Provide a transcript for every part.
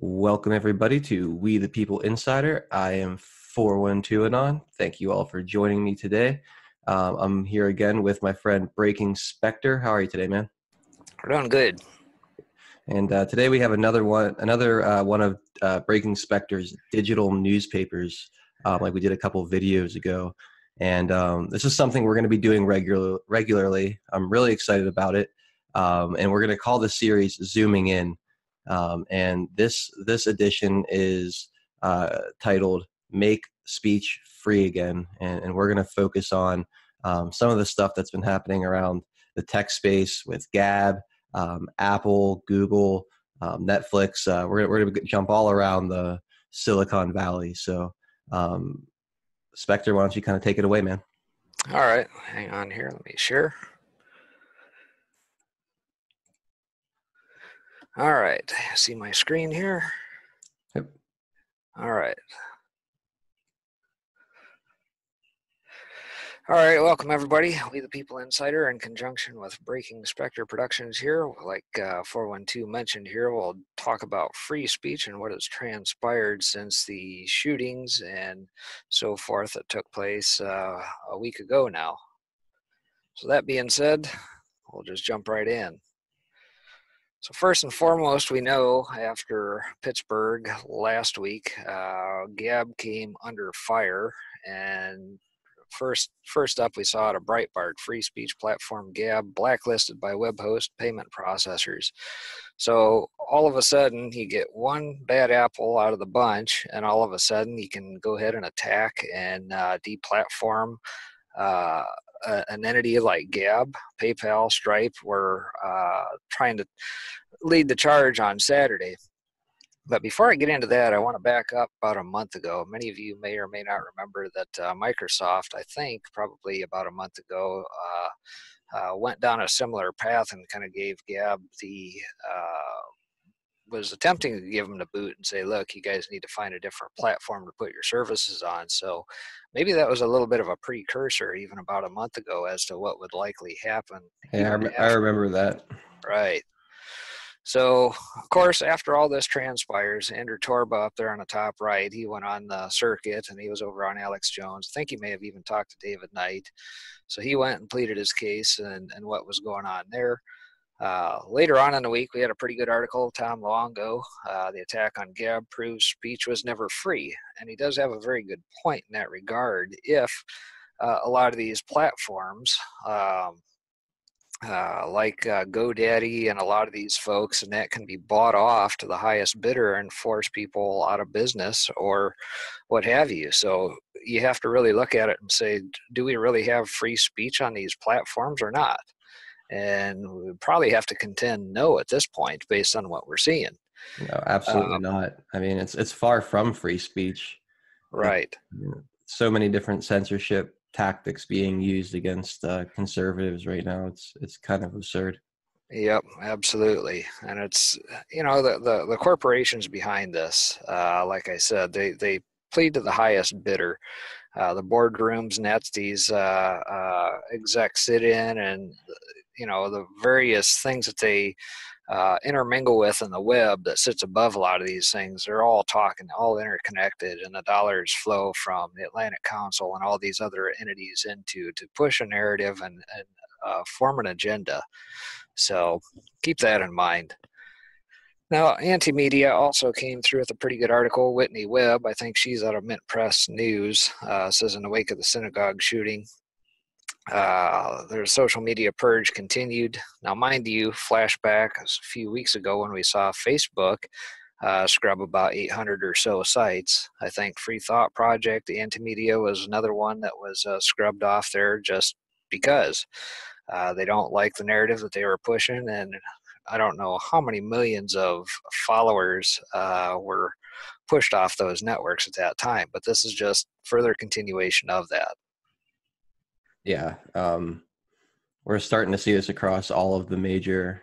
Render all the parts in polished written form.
Welcome everybody to We the People Insider. I am 412 Anon. Thank you all for joining me today. I'm here again with my friend Breaking Spectre. How are you today, man? We're doing good. And today we have another one of Breaking Spectre's digital newspapers, like we did a couple videos ago. And this is something we're going to be doing regularly. I'm really excited about it. And we're going to call the series Zooming In. And this edition is titled "Make Speech Free Again," and we're going to focus on some of the stuff that's been happening around the tech space with Gab, Apple, Google, Netflix. We're going to jump all around the Silicon Valley. So, Spectre, why don't you kind of take it away, man? All right, hang on here. Let me share. All right, see my screen here? Yep. All right. All right, welcome everybody. We the People Insider in conjunction with Breaking Spectre Productions here. Like 412 mentioned here, we'll talk about free speech and what has transpired since the shootings and so forth that took place a week ago now. So that being said, we'll just jump right in. So first and foremost, we know after Pittsburgh last week, Gab came under fire, and first up, we saw it a Breitbart free speech platform Gab blacklisted by web host payment processors. So all of a sudden, you get one bad apple out of the bunch, and all of a sudden, you can go ahead and attack and deplatform an entity like Gab. PayPal, Stripe were trying to lead the charge on Saturday. But before I get into that, I want to back up about a month ago. Many of you may or may not remember that Microsoft, I think probably about a month ago, went down a similar path and kind of gave Gab was attempting to give them the boot and say, look, you guys need to find a different platform to put your services on. So maybe that was a little bit of a precursor even about a month ago as to what would likely happen. Yeah, I remember that. Right. So, of course, after all this transpires, Andrew Torba up there on the top right, he went on the circuit and he was over on Alex Jones. I think he may have even talked to David Knight. So he went and pleaded his case and what was going on there. Later on in the week, we had a pretty good article, Tom Longo, the attack on Gab proves speech was never free. And he does have a very good point in that regard. If a lot of these platforms, like GoDaddy and a lot of these folks, and that can be bought off to the highest bidder and force people out of business or what have you. So you have to really look at it and say, do we really have free speech on these platforms or not? And we probably have to contend no at this point based on what we're seeing. No, absolutely not. I mean, it's far from free speech. Right. So many different censorship tactics being used against conservatives right now. It's kind of absurd. Yep, absolutely. And it's, the corporations behind this, like I said, they plead to the highest bidder. The boardrooms and that's these execs sit in, and the various things that they intermingle with in the web that sits above a lot of these things. They're all talking, all interconnected, and the dollars flow from the Atlantic Council and all these other entities into to push a narrative and form an agenda. So keep that in mind. Now, Anti-Media also came through with a pretty good article. Whitney Webb, I think she's out of Mint Press News, says in the wake of the synagogue shooting, their social media purge continued. Now, mind you, flashback a few weeks ago when we saw Facebook scrub about 800 or so sites. I think Free Thought Project, the Anti-Media, was another one that was scrubbed off there just because they don't like the narrative that they were pushing. And I don't know how many millions of followers were pushed off those networks at that time, but this is just further continuation of that. Yeah, we're starting to see this across all of the major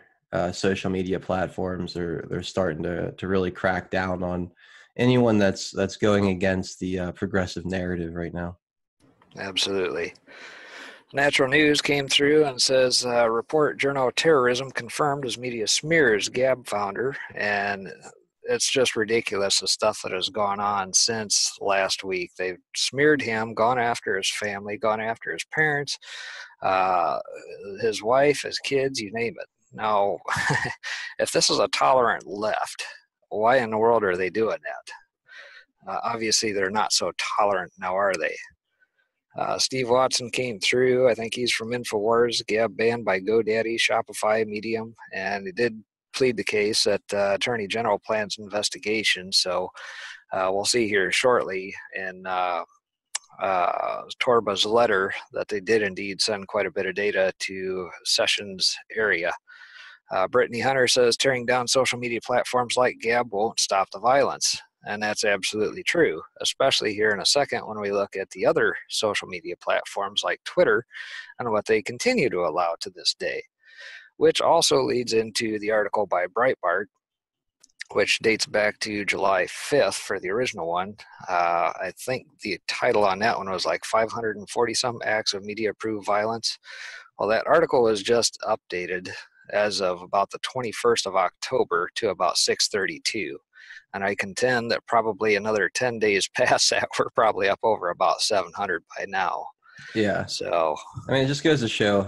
social media platforms. They're starting to really crack down on anyone that's going against the progressive narrative right now. Absolutely. Natural News came through and says, report journal terrorism confirmed as media smears Gab founder. And it's just ridiculous, the stuff that has gone on since last week. They've smeared him, gone after his family, gone after his parents, uh, his wife, his kids, you name it. Now, if this is a tolerant left, why in the world are they doing that? Obviously, they're not so tolerant now, are they? Steve Watson came through. I think he's from InfoWars. Gab banned by GoDaddy, Shopify, Medium, and he did plead the case that Attorney General plans investigation. So we'll see here shortly in Torba's letter that they did indeed send quite a bit of data to Sessions area. Brittany Hunter says tearing down social media platforms like Gab won't stop the violence. And that's absolutely true, especially here in a second when we look at the other social media platforms like Twitter and what they continue to allow to this day, which also leads into the article by Breitbart, which dates back to July 5th for the original one. I think the title on that one was like 540 some acts of media approved violence. Well, that article was just updated as of about the 21st of October to about 632. And I contend that probably another 10 days past that, we're probably up over about 700 by now. Yeah. So, I mean, it just goes to show,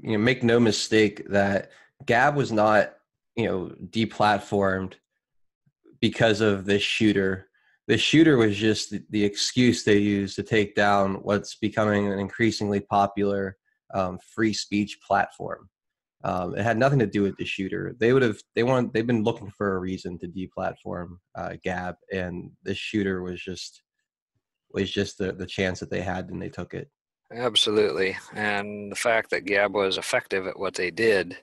make no mistake that Gab was not, deplatformed because of this shooter. The shooter was just the excuse they used to take down what's becoming an increasingly popular free speech platform. It had nothing to do with the shooter. They've been looking for a reason to deplatform Gab, and this shooter was just the chance that they had, and they took it. absolutely. And the fact that Gab was effective at what they did.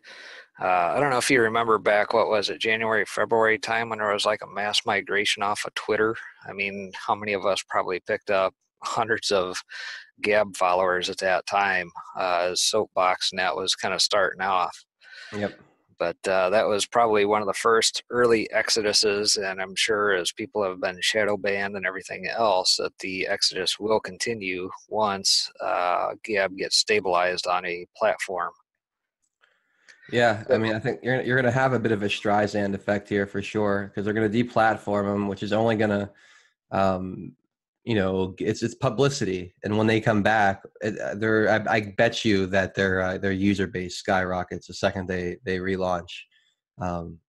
I don't know if you remember back, what was it, January, February time when there was like a mass migration off of Twitter. I mean, how many of us probably picked up hundreds of Gab followers at that time as Soapbox, and that was kind of starting off. Yep. But that was probably one of the first early exoduses, and I'm sure as people have been shadow banned and everything else, that the exodus will continue once Gab gets stabilized on a platform. Yeah, I So, mean, I think you're going to have a bit of a Streisand effect here for sure, because they're going to deplatform them, which is only going to, it's publicity. And when they come back, I bet you that their user base skyrockets the second they relaunch.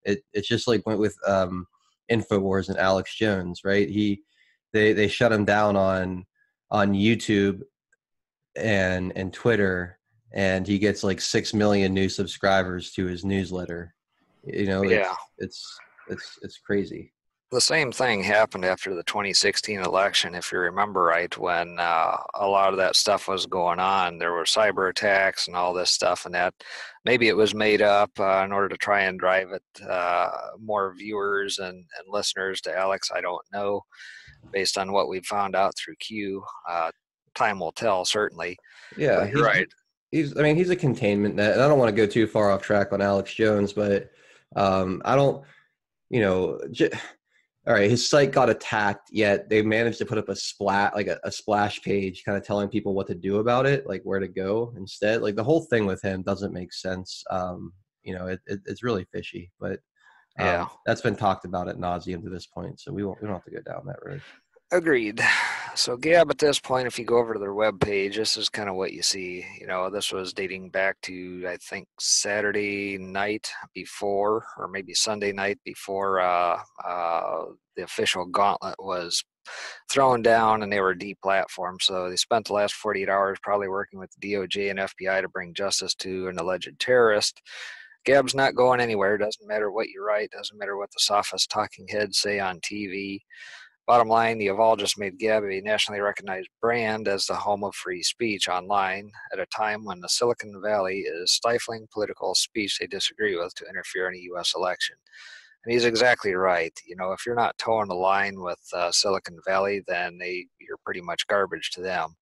It's just like went with Infowars and Alex Jones, right? They shut him down on YouTube and Twitter, and he gets like 6 million new subscribers to his newsletter. yeah. It's crazy. The same thing happened after the 2016 election, if you remember right, when a lot of that stuff was going on. There were cyber attacks and all this stuff, and that maybe it was made up in order to try and drive it more viewers and listeners to Alex. I don't know, based on what we've found out through Q. Time will tell, certainly. Yeah, But you're right. he's a containment net. And I don't want to go too far off track on Alex Jones, but I don't, all right, his site got attacked, yet they managed to put up a splash page kind of telling people what to do about it, like where to go instead. Like the whole thing with him doesn't make sense. It's really fishy, but Yeah. that's been talked about at nauseum to this point, so we don't have to go down that road. Agreed. So Gab, at this point, if you go over to their web page, this is kind of what you see. This was dating back to, I think, Saturday night before, or maybe Sunday night before the official gauntlet was thrown down and they were deplatformed. So they spent the last 48 hours probably working with the DOJ and FBI to bring justice to an alleged terrorist. Gab's not going anywhere. Doesn't matter what you write. Doesn't matter what the sophist talking heads say on TV. Bottom line, the Evolve just made Gab a nationally recognized brand as the home of free speech online at a time when the Silicon Valley is stifling political speech they disagree with to interfere in a U.S. election. And he's exactly right. If you're not towing the line with Silicon Valley, then you're pretty much garbage to them.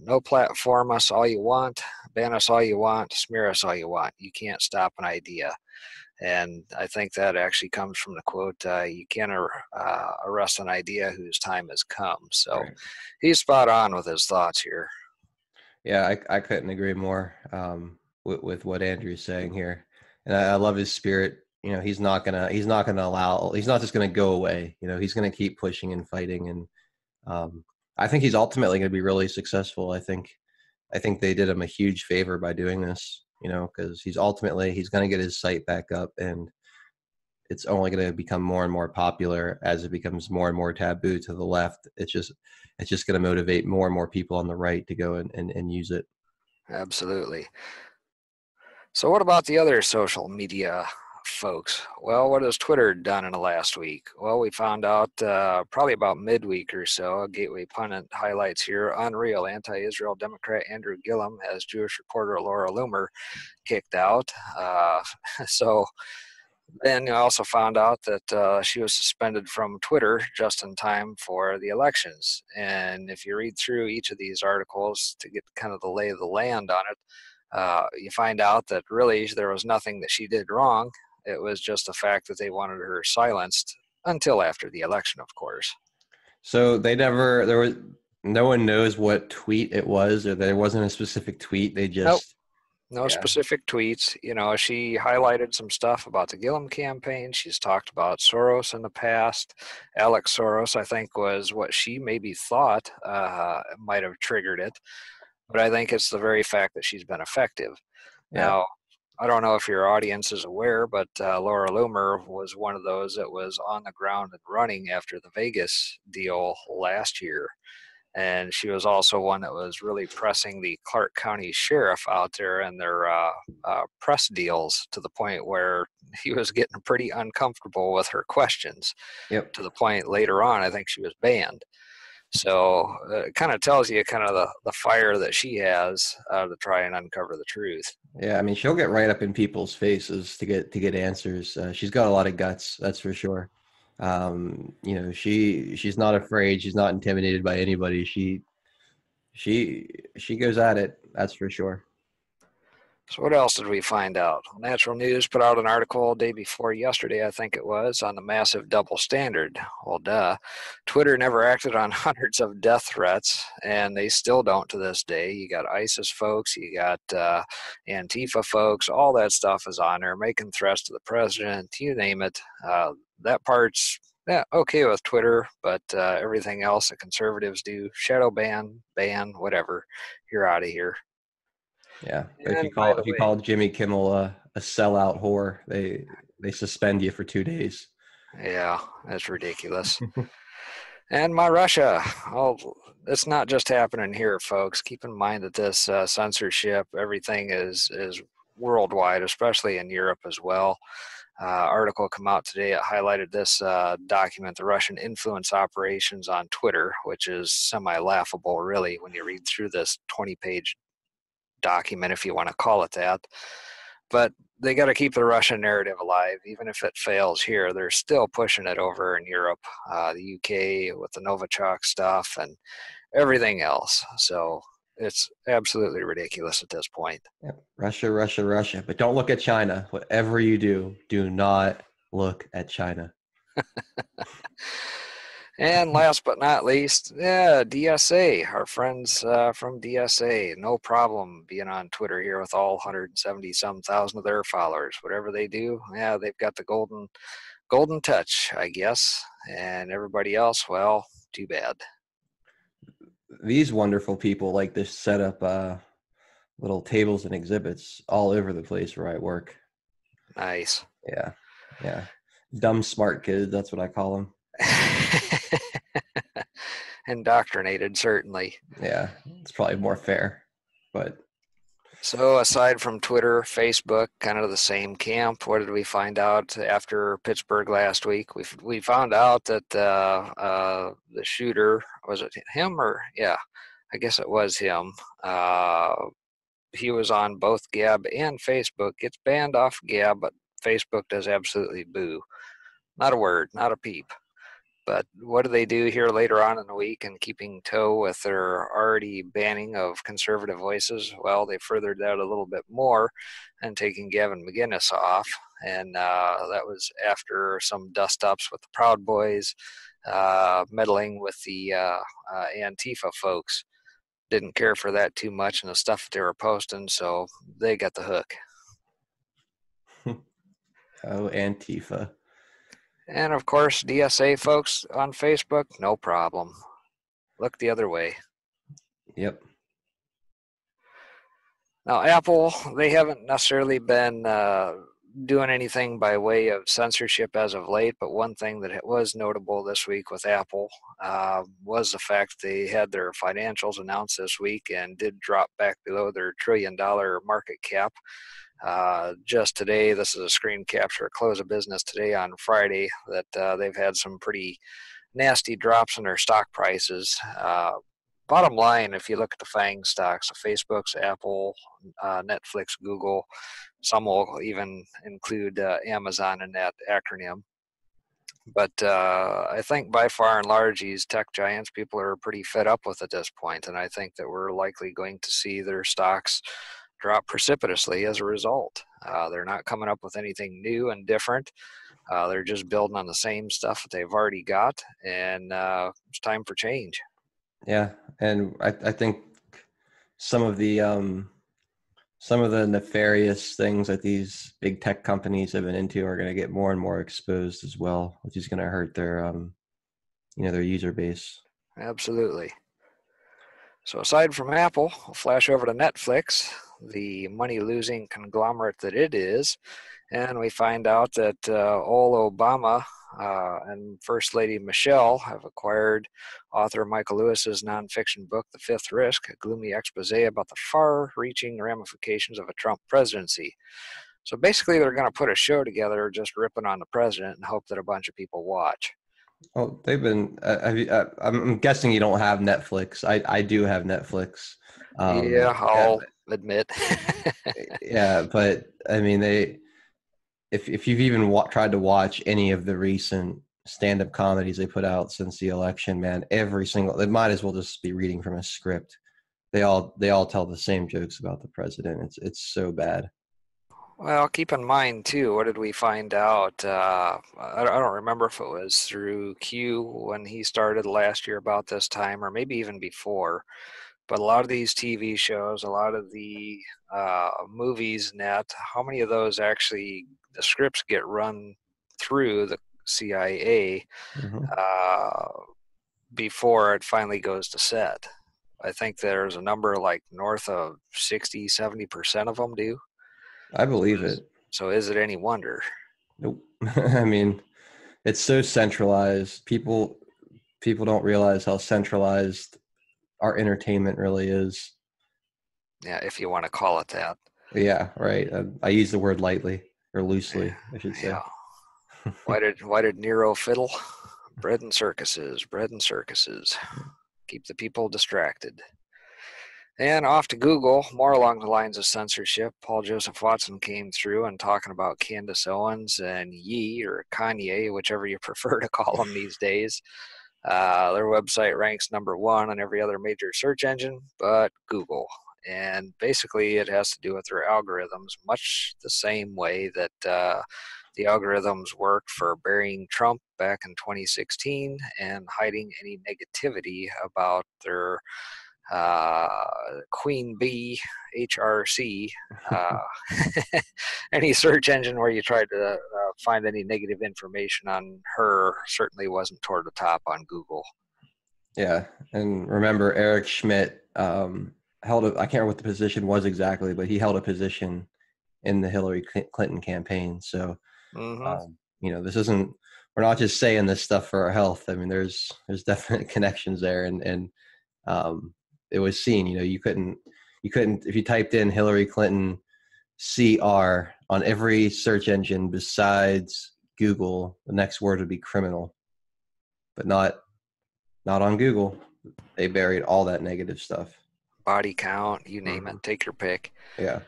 No platform us all you want, ban us all you want, smear us all you want. You can't stop an idea. And I think that actually comes from the quote, you can't arrest an idea whose time has come. So Right. he's spot on with his thoughts here. Yeah, I couldn't agree more with what Andrew's saying here, and I love his spirit. he's not just gonna go away. He's gonna keep pushing and fighting, and I think he's ultimately gonna be really successful. I think they did him a huge favor by doing this, because he's gonna get his site back up, and it's only going to become more and more popular as it becomes more and more taboo to the left. It's just going to motivate more and more people on the right to go and use it. Absolutely. So what about the other social media folks? Well, what has Twitter done in the last week? Well, we found out probably about midweek or so. A Gateway Pundit highlights here: unreal anti-Israel Democrat Andrew Gillum has Jewish reporter Laura Loomer kicked out. So then I also found out that she was suspended from Twitter just in time for the elections. And if you read through each of these articles to get kind of the lay of the land on it, you find out that really there was nothing that she did wrong. It was just the fact that they wanted her silenced until after the election, of course. So no one knows what tweet it was, or there wasn't a specific tweet. They Nope. just, No yeah, specific tweets. She highlighted some stuff about the Gillum campaign. She's talked about Soros in the past. Alex Soros, I think, was what she maybe thought might have triggered it. But I think it's the very fact that she's been effective. yeah, Now, I don't know if your audience is aware, but Laura Loomer was one of those that was on the ground and running after the Vegas deal last year. And she was also one that was really pressing the Clark County sheriff out there in their press deals, to the point where he was getting pretty uncomfortable with her questions, yep. to the point later on I think she was banned. So it kind of tells you kind of the fire that she has to try and uncover the truth. Yeah, I mean, she'll get right up in people's faces to get answers. She's got a lot of guts, that's for sure. She's not afraid. She's not intimidated by anybody. She goes at it, that's for sure. So what else did we find out? Natural News put out an article day before yesterday, I think it was, on the massive double standard. Well, duh. Twitter never acted on hundreds of death threats, and they still don't to this day. You got ISIS folks, you got Antifa folks, all that stuff is on there, making threats to the president, you name it. That part's okay with Twitter, but everything else that conservatives do, shadow ban, whatever, you're out of here. Yeah, but if you And by call the if you way, call Jimmy Kimmel a sellout whore, they suspend you for 2 days. yeah, that's ridiculous. And my Russia, oh, it's not just happening here, folks. Keep in mind that this censorship, everything is worldwide, especially in Europe as well. Article come out today. It highlighted this document, the Russian influence operations on Twitter, which is semi-laughable, really, when you read through this 20-page document, if you want to call it that. But they got to keep the Russian narrative alive. Even if it fails here, they're still pushing it over in Europe, the UK with the Novichok stuff and everything else. So it's absolutely ridiculous at this point. Yeah, Russia, Russia, Russia. But don't look at China. Whatever you do, do not look at China. And last but not least, yeah, DSA, our friends from DSA, no problem being on Twitter here with all 170 some thousand of their followers. Whatever they do, yeah, they've got the golden touch, I guess. And everybody else, well, too bad. These wonderful people like to set up little tables and exhibits all over the place where I work. Nice. Yeah, yeah. Dumb smart kids, that's what I call them. Indoctrinated, certainly. Yeah, it's probably more fair, but So aside from Twitter, Facebook, kind of the same camp. What did we find out after Pittsburgh last week? We found out that the shooter, was it him or yeah, I guess it was him. He was on both Gab and Facebook. Gets banned off Gab, but Facebook does absolutely boo. Not a word, not a peep. But what do they do here later on in the week in keeping toe with their already banning of conservative voices? Well, they furthered that a little bit more and taking Gavin McInnes off. And that was after some dust ups with the Proud Boys, meddling with the Antifa folks. Didn't care for that too much and the stuff that they were posting, so they got the hook. Oh, Antifa. And of course, DSA folks on Facebook, no problem. Look the other way. Yep. Now, Apple, they haven't necessarily been doing anything by way of censorship as of late, but one thing that was notable this week with Apple was the fact they had their financials announced this week and did drop back below their $1 trillion market cap. Just today, this is a screen capture, close of business today on Friday, that they've had some pretty nasty drops in their stock prices. Bottom line, if you look at the FANG stocks, Facebook's, Apple, Netflix, Google, some will even include Amazon in that acronym. But I think by far and large, these tech giants, people are pretty fed up with at this point, and I think that we're likely going to see their stocks drop precipitously as a result. They're not coming up with anything new and different. They're just building on the same stuff that they've already got, and it's time for change. Yeah, and I think some of the nefarious things that these big tech companies have been into are going to get more and more exposed as well, which is going to hurt their their user base. Absolutely. So aside from Apple, I'll flash over to Netflix, the money-losing conglomerate that it is, and we find out that all Obama and First Lady Michelle have acquired author Michael Lewis's nonfiction book, The Fifth Risk, a gloomy expose about the far-reaching ramifications of a Trump presidency. So basically, they're going to put a show together just ripping on the president and hope that a bunch of people watch. Well, they've been. I'm guessing you don't have Netflix. I do have Netflix. Yeah, Yeah, I'll admit. yeah, but I mean, if you've even tried to watch any of the recent stand-up comedies they put out since the election, man, every single they might as well just be reading from a script. They all tell the same jokes about the president. It's so bad. Well, keep in mind too, what did we find out? I don't remember if it was through Q when he started last year about this time, or maybe even before. But a lot of these TV shows, a lot of the movies, net, how many of those actually the scripts get run through the CIA Hmm. uh, before it finally goes to set? I think there's a number like north of 60, 70% of them do. I So believe is, it. so is it any wonder? Nope. I mean, it's so centralized. People don't realize how centralized our entertainment really is. Yeah, if you want to call it that. Yeah, right. I use the word lightly or loosely, I should say. Yeah. Why did Nero fiddle? Bread and circuses, bread and circuses. Keep the people distracted. And off to Google, more along the lines of censorship. Paul Joseph Watson came through and talking about Candace Owens and Ye or Kanye, whichever you prefer to call them these days. Their website ranks #1 on every other major search engine but Google. And basically, it has to do with their algorithms, much the same way that the algorithms worked for burying Trump back in 2016 and hiding any negativity about their uh, Queen Bee HRC, uh, any search engine where you tried to find any negative information on her certainly wasn't toward the top on Google. Yeah, and remember Eric Schmidt held I can't remember what the position was exactly, but he held a position in the Hillary Clinton campaign. So, Mm-hmm. this isn't. We're not just saying this stuff for our health. I mean, there's definite connections there, and it was seen. You couldn't if you typed in Hillary Clinton CR on every search engine besides Google, the next word would be criminal, but not on Google. They buried all that negative stuff. Body count, you name it, Hmm. take your pick. Yeah.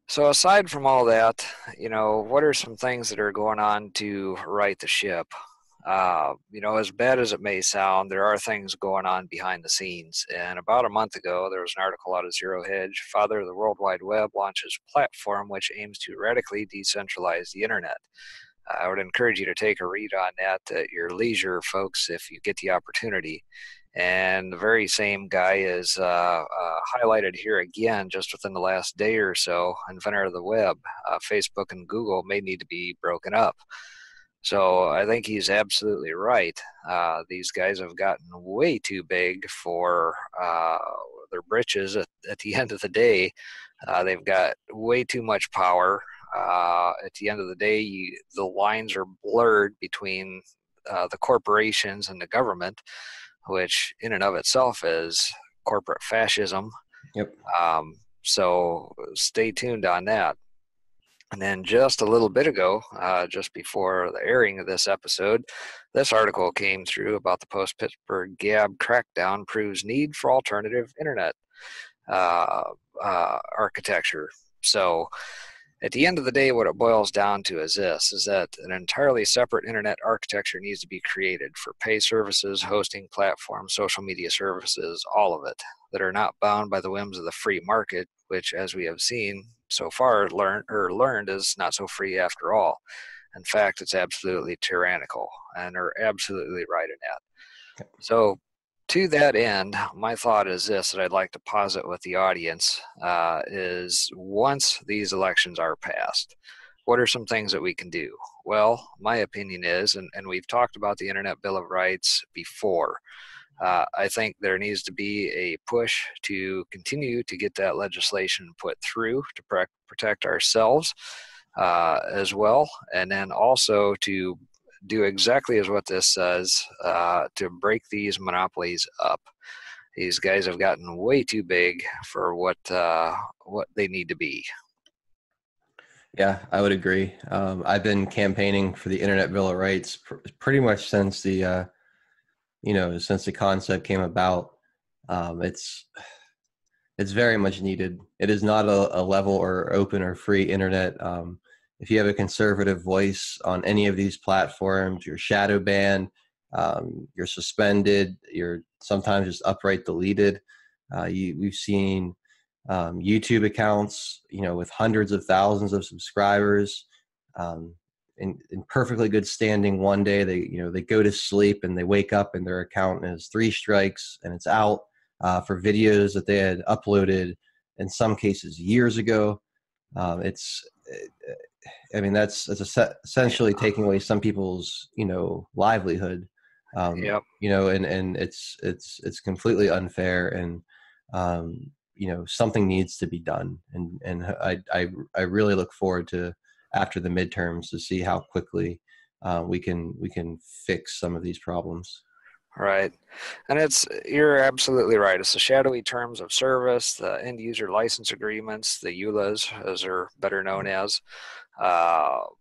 So aside from all that, what are some things that are going on to right the ship? As bad as it may sound, there are things going on behind the scenes. And about a month ago, there was an article out of Zero Hedge, Father of the World Wide Web launches platform which aims to radically decentralize the internet. I would encourage you to take a read on that at your leisure, folks, if you get the opportunity. And the very same guy is highlighted here again just within the last day or so. Inventor of the web, Facebook and Google may need to be broken up. So I think he's absolutely right. These guys have gotten way too big for their britches at the end of the day. They've got way too much power. At the end of the day, the lines are blurred between the corporations and the government, which in and of itself is corporate fascism. Yep. So stay tuned on that. And then just a little bit ago, just before the airing of this episode, this article came through about the post-Pittsburgh Gab crackdown proves need for alternative internet architecture. So at the end of the day, what it boils down to is this, is that an entirely separate internet architecture needs to be created for pay services, hosting platforms, social media services, all of it, that are not bound by the whims of the free market, which, as we have seen so far, learned is not so free after all. In fact, it's absolutely tyrannical, and they're absolutely right in that. So to that end, my thought is this, that I'd like to posit with the audience, is once these elections are passed, what are some things that we can do? Well, my opinion is, and we've talked about the Internet Bill of Rights before, I think there needs to be a push to continue to get that legislation put through to protect ourselves as well, and then also to do exactly as what this says, to break these monopolies up. These guys have gotten way too big for what they need to be. Yeah, I would agree. I've been campaigning for the Internet Bill of Rights pretty much since the since the concept came about. It's very much needed. It is not a level or open or free internet. If you have a conservative voice on any of these platforms, you're shadow banned, you're suspended, you're sometimes just upright deleted. We've seen YouTube accounts, with hundreds of thousands of subscribers, in perfectly good standing. One day they go to sleep and they wake up and their account is 3 strikes and it's out for videos that they had uploaded in some cases years ago. That's essentially taking away some people's livelihood. Yep. And it's completely unfair, and something needs to be done, and I really look forward to after the midterms to see how quickly we can fix some of these problems. Right. And you're absolutely right. It's the shadowy terms of service, the end user license agreements, the EULAs, as they're better known as. All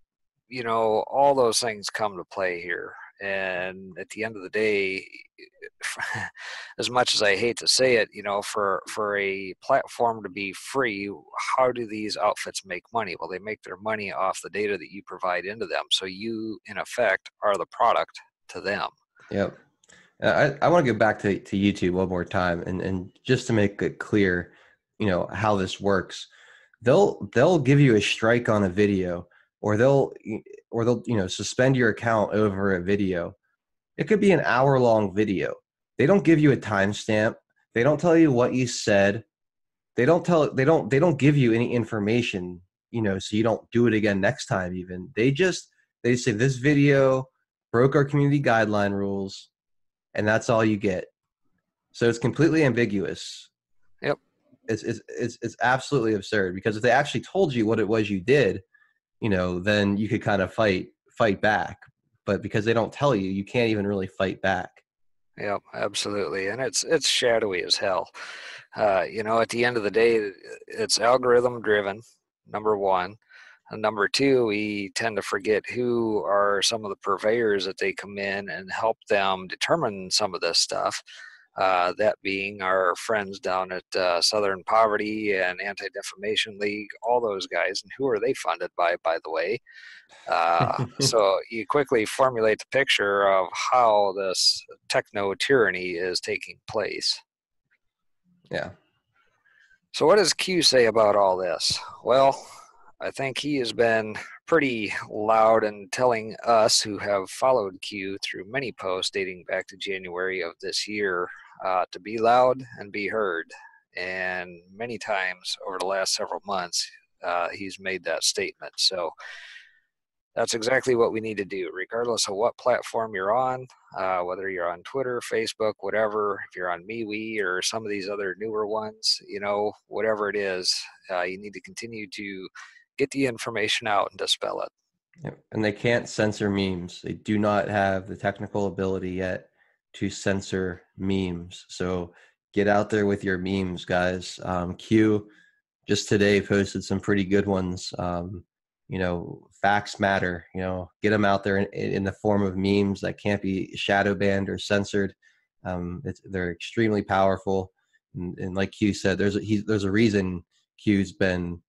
those things come to play here. And at the end of the day, as much as I hate to say it, for a platform to be free, how do these outfits make money? Well, they make their money off the data that you provide into them. So you, in effect, are the product to them. Yep. I want to go back to YouTube one more time, and just to make it clear, how this works. They'll give you a strike on a video, or they'll suspend your account over a video. It could be an hour-long video. They don't give you a timestamp. They don't tell you what you said. They don't give you any information, so you don't do it again next time even. They say this video broke our community guideline rules, and that's all you get. So it's completely ambiguous. Yep. It's absolutely absurd, because if they actually told you what it was you did, then you could kind of fight back. But because they don't tell you, you can't even really fight back. Yep, absolutely. And it's shadowy as hell. At the end of the day, it's algorithm driven, number one. And number two, we tend to forget who are some of the purveyors that they come in and help them determine some of this stuff. That being our friends down at Southern Poverty and Anti-Defamation League, all those guys. And who are they funded by the way? So you quickly formulate the picture of how this techno tyranny is taking place. Yeah. So what does Q say about all this? Well, I think he has been pretty loud and telling us who have followed Q through many posts dating back to January of this year to be loud and be heard. And many times over the last several months, he's made that statement. So that's exactly what we need to do, regardless of what platform you're on, whether you're on Twitter, Facebook, whatever, if you're on MeWe or some of these other newer ones, whatever it is, you need to continue to get the information out and dispel it. Yep. And they can't censor memes. They do not have the technical ability yet to censor memes. So get out there with your memes, guys. Q just today posted some pretty good ones. Facts matter. Get them out there in the form of memes that can't be shadow banned or censored. They're extremely powerful. And like Q said, there's a reason Q's been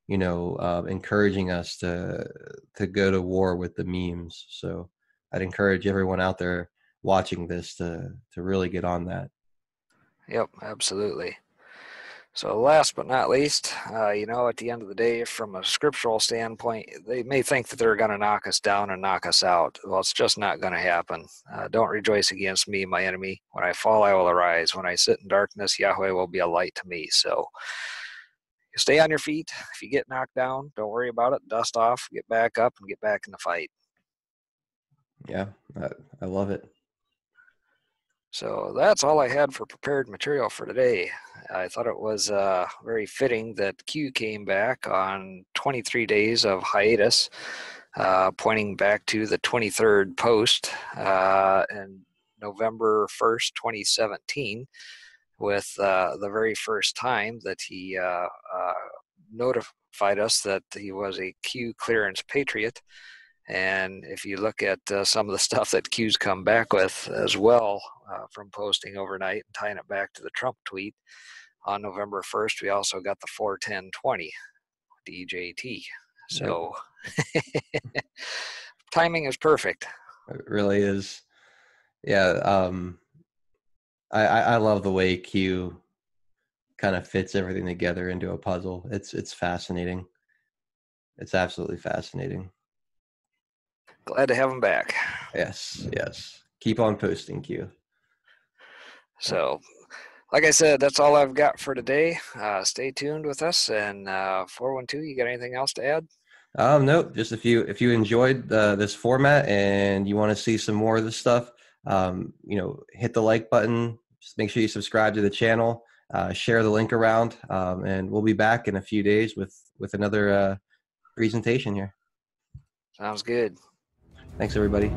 encouraging us to go to war with the memes. So I'd encourage everyone out there watching this to really get on that. Yep, absolutely. So last but not least, at the end of the day, from a scriptural standpoint, they may think that they're going to knock us down and knock us out. Well, it's just not going to happen. Don't rejoice against me, my enemy. When I fall, I will arise. When I sit in darkness, Yahweh will be a light to me. So stay on your feet. If you get knocked down, don't worry about it. Dust off, get back up, and get back in the fight. Yeah, I love it. So that's all I had for prepared material for today. I thought it was very fitting that Q came back on 23 days of hiatus, pointing back to the 23rd post and November 1st, 2017, with the very first time that he notified us that he was a Q clearance patriot. And if you look at some of the stuff that Q's come back with as well from posting overnight and tying it back to the Trump tweet on November 1st, we also got the 41020 DJT. So yep. Timing is perfect. It really is. Yeah. I love the way Q kind of fits everything together into a puzzle. It's fascinating. It's absolutely fascinating. Glad to have him back. Yes. Keep on posting, Q. So, like I said, that's all I've got for today. Stay tuned with us. And 412, you got anything else to add? No, just if you enjoyed this format and you want to see some more of this stuff, hit the like button. Just make sure you subscribe to the channel. Share the link around, and we'll be back in a few days with another presentation here. Sounds good. Thanks, everybody.